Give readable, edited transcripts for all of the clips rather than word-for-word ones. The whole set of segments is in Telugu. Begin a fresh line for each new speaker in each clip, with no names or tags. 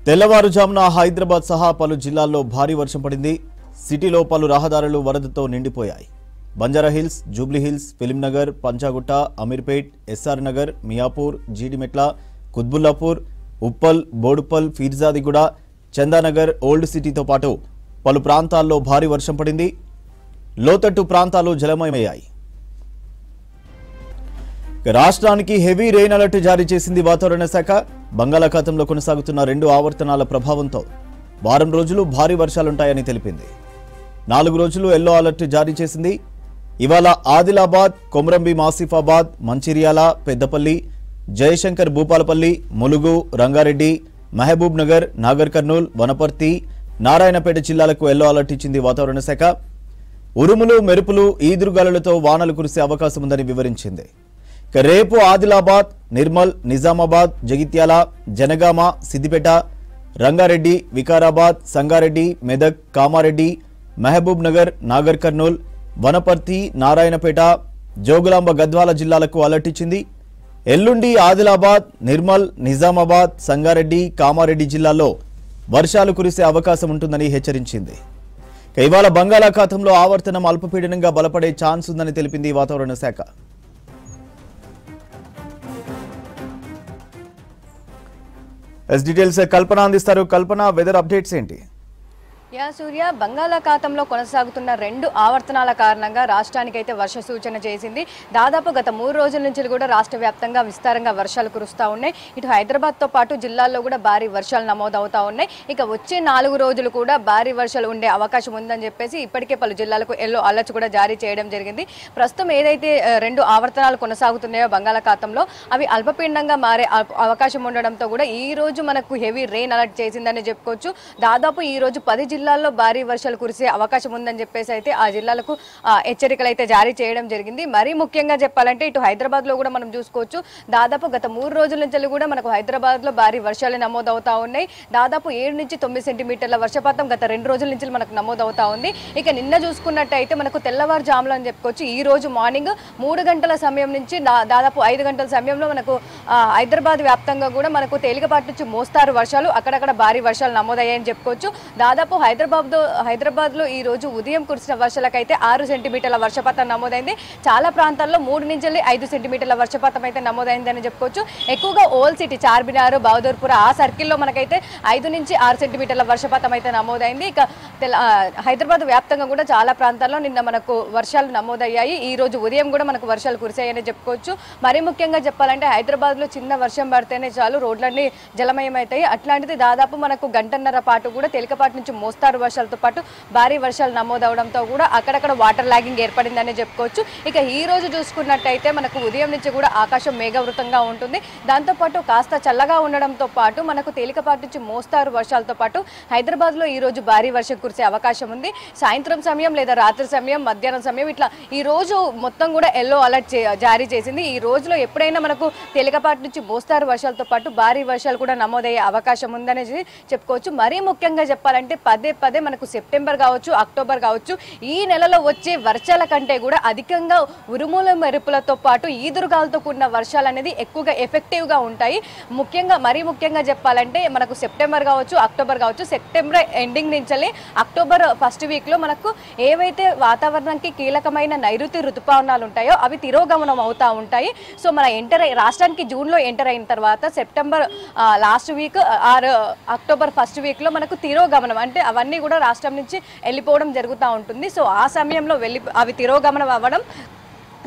తెల్లవారుజామున హైదరాబాద్ సహా పలు జిల్లాల్లో భారీ వర్షం పడింది. సిటీలో పలు రహదారులు వరదతో నిండిపోయాయి. బంజారాహిల్స్, జూబ్లీహిల్స్, ఫిలింనగర్, పంచాగుట్ట, అమీర్పేట్, ఎస్ఆర్ నగర్, మియాపూర్, జీడిమెట్ల, కుత్బుల్లాపూర్, ఉప్పల్, బోడుప్పల్, ఫీర్జాదిగూడ, చందానగర్, ఓల్డ్ సిటీతో పాటు పలు ప్రాంతాల్లో భారీ వర్షం పడింది. లోతట్టు ప్రాంతాలు జలమయమయ్యాయి. రాష్ట్రానికి హెవీ రెయిన్ అలర్ట్ జారీ చేసింది వాతావరణ శాఖ. బంగాళాఖాతంలో కొనసాగుతున్న 2 ఆవర్తనాల ప్రభావంతో వారం రోజులు భారీ వర్షాలుంటాయని తెలిపింది. 4 రోజులు ఎల్లో అలర్ట్ జారీ చేసింది. ఇవాళ ఆదిలాబాద్, కొమరంభీం ఆసిఫాబాద్, మంచిర్యాల, పెద్దపల్లి, జయశంకర్ భూపాలపల్లి, ములుగు, రంగారెడ్డి, మహబూబ్ నగర్, నాగర్ కర్నూల్, వనపర్తి, నారాయణపేట జిల్లాలకు ఎల్లో అలర్ట్ ఇచ్చింది వాతావరణ శాఖ. ఉరుములు, మెరుపులు, ఈదురుగాలులతో వానలు కురిసే అవకాశం ఉందని వివరించింది. రేపు ఆదిలాబాద్, నిర్మల్, నిజామాబాద్, జగిత్యాల, జనగామ, సిద్దిపేట, రంగారెడ్డి, వికారాబాద్, సంగారెడ్డి, మెదక్, కామారెడ్డి, మహబూబ్ నగర్, నాగర్ కర్నూల్, వనపర్తి, నారాయణపేట, జోగులాంబ, గద్వాల జిల్లాలకు అలర్ట్ ఇచ్చింది. ఎల్లుండి ఆదిలాబాద్, నిర్మల్, నిజామాబాద్, సంగారెడ్డి, కామారెడ్డి జిల్లాల్లో వర్షాలు కురిసే అవకాశం ఉంటుందని హెచ్చరించింది. ఇవాళ బంగాళాఖాతంలో ఆవర్తనం అల్పపీడనంగా బలపడే ఛాన్స్ ఉందని తెలిపింది వాతావరణ శాఖ. డీటెయిల్స్ కల్పన అందిస్తారు. కల్పన, వెదర్ అప్డేట్స్ ఏంటి?
సూర్య, బంగాళాఖాతంలో కొనసాగుతున్న 2 ఆవర్తనాల కారణంగా రాష్ట్రానికి అయితే వర్ష సూచన చేసింది. దాదాపు గత 3 రోజుల నుంచి కూడా రాష్ట్ర వ్యాప్తంగా విస్తారంగా వర్షాలు కురుస్తూ ఉన్నాయి. ఇటు హైదరాబాద్తో పాటు జిల్లాల్లో కూడా భారీ వర్షాలు నమోదవుతూ ఉన్నాయి. ఇక వచ్చే 4 రోజులు కూడా భారీ వర్షాలు ఉండే అవకాశం ఉందని చెప్పేసి ఇప్పటికే పలు జిల్లాలకు ఎల్లో అలర్ట్స్ కూడా జారీ చేయడం జరిగింది. ప్రస్తుతం ఏదైతే 2 ఆవర్తనాలు కొనసాగుతున్నాయో బంగాళాఖాతంలో అవి అల్పపీడనంగా మారే అవకాశం ఉండడంతో కూడా ఈ రోజు మనకు హెవీ రెయిన్ అలర్ట్ చేసిందని చెప్పుకోవచ్చు. దాదాపు ఈ రోజు 10 జిల్లాల్లో భారీ వర్షాలు కురిసే అవకాశం ఉందని చెప్పేసి అయితే ఆ జిల్లాలకు హెచ్చరికలు అయితే జారీ చేయడం జరిగింది. మరీ ముఖ్యంగా చెప్పాలంటే ఇటు హైదరాబాద్ లో కూడా మనం చూసుకోవచ్చు. దాదాపు గత 3 రోజుల నుంచి కూడా మనకు హైదరాబాద్ లో భారీ వర్షాలు నమోదవుతా ఉన్నాయి. దాదాపు 7 నుంచి 9 సెంటీమీటర్ల వర్షపాతం గత 2 రోజుల నుంచి మనకు నమోదవుతా ఉంది. ఇక నిన్న చూసుకున్నట్టయితే మనకు తెల్లవారుజాములు అని చెప్పుకోవచ్చు. ఈ రోజు మార్నింగ్ 3 గంటల సమయం నుంచి దాదాపు 5 గంటల సమయంలో మనకు హైదరాబాద్ వ్యాప్తంగా కూడా మనకు తేలికపాటి నుంచి మోస్తారు వర్షాలు, అక్కడక్కడ భారీ వర్షాలు నమోదయ్యాయని చెప్పుకోవచ్చు. దాదాపు హైదరాబాద్ లో ఈ రోజు ఉదయం కురిసిన వర్షాలకైతే 6 సెంటీమీటర్ల వర్షపాతం నమోదైంది. చాలా ప్రాంతాల్లో 3 నుంచి 5 సెంటీమీటర్ల వర్షపాతం అయితే నమోదైందని చెప్పుకోవచ్చు. ఎక్కువగా ఓల్డ్ సిటీ, చార్మినార్, బహదూర్పుర ఆ సర్కిల్లో మనకైతే 5 నుంచి 6 సెంటీమీటర్ల వర్షపాతం అయితే నమోదైంది. ఇక హైదరాబాద్ వ్యాప్తంగా కూడా చాలా ప్రాంతాల్లో నిన్న మనకు వర్షాలు నమోదయ్యాయి. ఈ రోజు ఉదయం కూడా మనకు వర్షాలు కురిశాయని చెప్పుకోవచ్చు. మరీ ముఖ్యంగా చెప్పాలంటే హైదరాబాద్ లో చిన్న వర్షం పడితేనే చాలు రోడ్లన్నీ జలమయమవుతాయి. అట్లాంటిది దాదాపు మనకు గంటన్నర పాటు కూడా తేలికపాటి నుంచి మోస్తారు వర్షాలతో పాటు భారీ వర్షాలు నమోదవడంతో కూడా అక్కడక్కడ వాటర్ లాగింగ్ ఏర్పడిందని చెప్పుకోవచ్చు. ఇక ఈ రోజు చూసుకున్నట్టయితే మనకు ఉదయం నుంచి కూడా ఆకాశం మేఘవృతంగా ఉంటుంది. దాంతోపాటు కాస్త చల్లగా ఉండడంతో పాటు మనకు తేలికపాటి నుంచి మోస్తారు వర్షాలతో పాటు హైదరాబాద్ లో ఈ రోజు భారీ వర్షం కురిసే అవకాశం ఉంది. సాయంత్రం సమయం లేదా రాత్రి సమయం, మధ్యాహ్నం సమయం ఇట్లా ఈ రోజు మొత్తం కూడా ఎల్లో అలర్ట్ జారీ చేసింది. ఈ రోజులో ఎప్పుడైనా మనకు తేలికపాటి నుంచి మోస్తారు వర్షాలతో పాటు భారీ వర్షాలు కూడా నమోదయ్యే అవకాశం ఉందనేది చెప్పుకోవచ్చు. మరీ ముఖ్యంగా చెప్పాలంటే పదే మనకు సెప్టెంబర్ కావచ్చు, అక్టోబర్ కావచ్చు, ఈ నెలలో వచ్చే వర్షాల కంటే కూడా అధికంగా ఉరుముల మెరుపులతో పాటు ఈదురుగాలతో కూడిన వర్షాలు అనేది ఎక్కువగా ఎఫెక్టివ్ గా ఉంటాయి. మరీ ముఖ్యంగా చెప్పాలంటే మనకు సెప్టెంబర్ కావచ్చు, అక్టోబర్ కావచ్చు, సెప్టెంబర్ ఎండింగ్ నుంచి అక్టోబర్ ఫస్ట్ వీక్ లో మనకు ఏవైతే వాతావరణానికి కీలకమైన నైరుతి ఋతుపవనాలు ఉంటాయో అవి తిరోగమనం అవుతా ఉంటాయి. సో మన రాష్ట్రానికి జూన్ లో ఎంటర్ అయిన తర్వాత September last week or October first week లో మనకు తిరోగమనం అంటే అవన్నీ కూడా రాష్ట్రం నుంచి వెళ్ళిపోవడం జరుగుతూ ఉంటుంది. సో ఆ సమయంలో అవి తిరోగమనం అవ్వడం,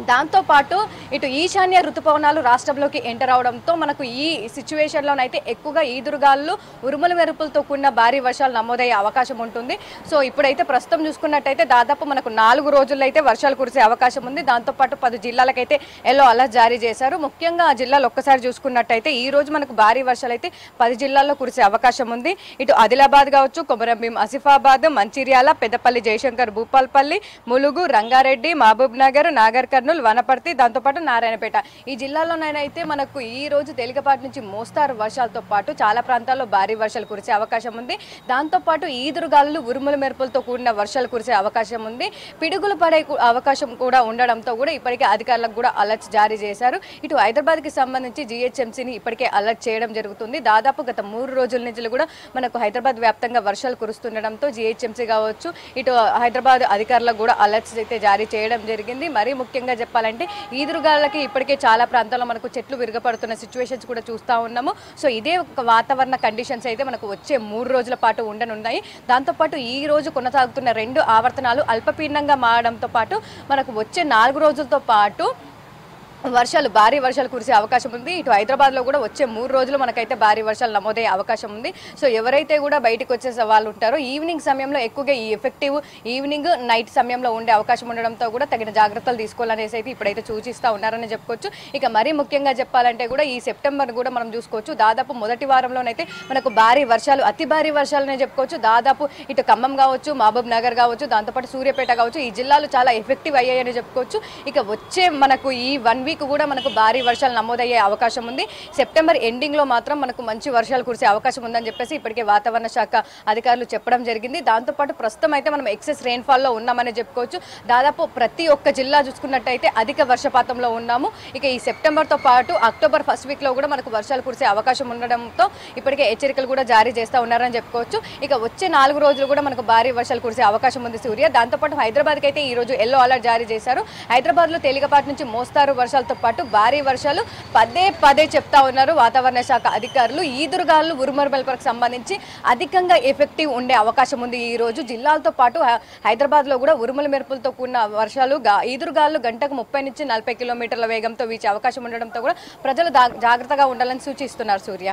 దాంతోపాటు ఇటు ఈశాన్య ఋతుపవనాలు రాష్ట్రంలోకి ఎంటర్ అవడంతో మనకు ఈ సిచ్యువేషన్లోనైతే ఎక్కువగా ఈదురుగాలు, ఉరుముల మెరుపులతో కూడిన భారీ వర్షాలు నమోదయ్యే అవకాశం ఉంటుంది. సో ఇప్పుడైతే ప్రస్తుతం చూసుకున్నట్టయితే దాదాపు మనకు 4 రోజుల్లో అయితే వర్షాలు కురిసే అవకాశం ఉంది. దాంతోపాటు 10 జిల్లాలకైతే ఎల్లో అలర్ట్ జారీ చేశారు. ముఖ్యంగా ఆ జిల్లాలు ఒక్కసారి చూసుకున్నట్టయితే ఈ రోజు మనకు భారీ వర్షాలు అయితే 10 జిల్లాల్లో కురిసే అవకాశం ఉంది. ఇటు ఆదిలాబాద్ కావచ్చు, కొమరంభీం ఆసిఫాబాద్, మంచిర్యాల, పెద్దపల్లి, జయశంకర్ భూపాలపల్లి, ములుగు, రంగారెడ్డి, మహబూబ్ నగర్, నాగర్ కర్నూల్, కర్నూలు, వనపర్తి, దాంతోపాటు నారాయణపేట ఈ జిల్లాలోనైతే మనకు ఈ రోజు తేలికపాటి నుంచి మోస్తారు వర్షాలతో పాటు చాలా ప్రాంతాల్లో భారీ వర్షాలు కురిసే అవకాశం ఉంది. దాంతోపాటు ఈదురుగాలులు, ఉరుముల మెరుపులతో కూడిన వర్షాలు కురిసే అవకాశం ఉంది. పిడుగులు పడే అవకాశం కూడా ఉండడంతో కూడా ఇప్పటికే అధికారులకు కూడా అలర్ట్స్ జారీ చేశారు. ఇటు హైదరాబాద్కి సంబంధించి జీహెచ్ఎంసీని ఇప్పటికే అలర్ట్ చేయడం జరుగుతుంది. దాదాపు గత 3 రోజుల నుంచి కూడా మనకు హైదరాబాద్ వ్యాప్తంగా వర్షాలు కురుస్తుండడంతో జీహెచ్ఎంసీ కావచ్చు, ఇటు హైదరాబాద్ అధికారులకు కూడా అలర్ట్స్ అయితే జారీ చేయడం జరిగింది. మరీ ముఖ్యంగా చెప్పాలంటే ఈదురుగాలకి ఇప్పటికే చాలా ప్రాంతాల్లో మనకు చెట్లు విరగపడుతున్న సిచ్యువేషన్స్ కూడా చూస్తూ ఉన్నాము. సో ఇదే ఒక వాతావరణ కండిషన్స్ అయితే మనకు వచ్చే 3 రోజుల పాటు ఉండనున్నాయి. దాంతోపాటు ఈ రోజు కొనసాగుతున్న 2 ఆవర్తనాలు అల్పపీడనంగా మారడంతో పాటు మనకు వచ్చే 4 రోజులతో పాటు భారీ వర్షాలు కురిసే అవకాశం ఉంది. ఇటు హైదరాబాద్లో కూడా వచ్చే 3 రోజులు మనకైతే భారీ వర్షాలు నమోదయ్యే అవకాశం ఉంది. సో ఎవరైతే కూడా బయటకు వచ్చే వాళ్ళు ఉంటారో ఈవినింగ్ సమయంలో ఎక్కువగా ఈ ఎఫెక్టివ్ ఈవినింగ్ నైట్ సమయంలో ఉండే అవకాశం ఉండడంతో కూడా తగిన జాగ్రత్తలు తీసుకోవాలనేసి అయితే ఇప్పుడైతే సూచిస్తూ ఉన్నారని చెప్పుకోవచ్చు. ఇక మరీ ముఖ్యంగా చెప్పాలంటే కూడా ఈ సెప్టెంబర్ కూడా మనం చూసుకోవచ్చు. దాదాపు మొదటి వారంలోనైతే మనకు భారీ వర్షాలు, అతి భారీ వర్షాలనే చెప్పుకోవచ్చు. దాదాపు ఇటు ఖమ్మం కావచ్చు, మహబూబ్ నగర్ కావచ్చు, దాంతోపాటు సూర్యాపేట కావచ్చు, ఈ జిల్లాలు చాలా ఎఫెక్టివ్ అయ్యాయని చెప్పుకోవచ్చు. ఇక వచ్చే మనకు ఈ 1 వీక్ కూడా మనకు భారీ వర్షాలు నమోదయ్యే అవకాశం ఉంది. సెప్టెంబర్ ఎండింగ్ లో మాత్రం మనకు మంచి వర్షాలు కురిసే అవకాశం ఉందని చెప్పేసి ఇప్పటికే వాతావరణ శాఖ అధికారులు చెప్పడం జరిగింది. దాంతోపాటు ప్రస్తుతం అయితే మనం ఎక్సెస్ రెయిన్ఫాల్ లో ఉన్నామని చెప్పుకోవచ్చు. దాదాపు ప్రతి ఒక్క జిల్లా చూసుకున్నట్టయితే అధిక వర్షపాతంలో ఉన్నాము. ఇక ఈ సెప్టెంబర్ తో పాటు అక్టోబర్ ఫస్ట్ వీక్ లో కూడా మనకు వర్షాలు కురిసే అవకాశం ఉండడంతో ఇప్పటికే హెచ్చరికలు కూడా జారీ చేస్తూ ఉన్నారని చెప్పుకోవచ్చు. ఇక వచ్చే 4 రోజులు కూడా మనకు భారీ వర్షాలు కురిసే అవకాశం ఉంది సూర్య. దాంతోపాటు హైదరాబాద్కి అయితే ఈ రోజు ఎల్లో అలర్ట్ జారీ చేశారు. హైదరాబాద్ లో తేలికపాటి నుంచి మోస్తారు వర్షాలతో పాటు భారీ వర్షాలు పదే చెప్తా ఉన్నారు వాతావరణ శాఖ అధికారులు. ఈదురుగాలు, ఉరుముల మెరుపులకు సంబంధించి అధికంగా ఎఫెక్టివ్ ఉండే అవకాశం ఉంది. ఈ రోజు జిల్లాలతో పాటు హైదరాబాద్ లో కూడా ఉరుముల మెరుపులతో కూడిన వర్షాలు, ఈదురుగాలు గంటకు 30 నుంచి 40 కిలోమీటర్ల వేగంతో వీచే అవకాశం ఉండడంతో కూడా ప్రజలు జాగ్రత్తగా ఉండాలని సూచిస్తున్నారు సూర్య.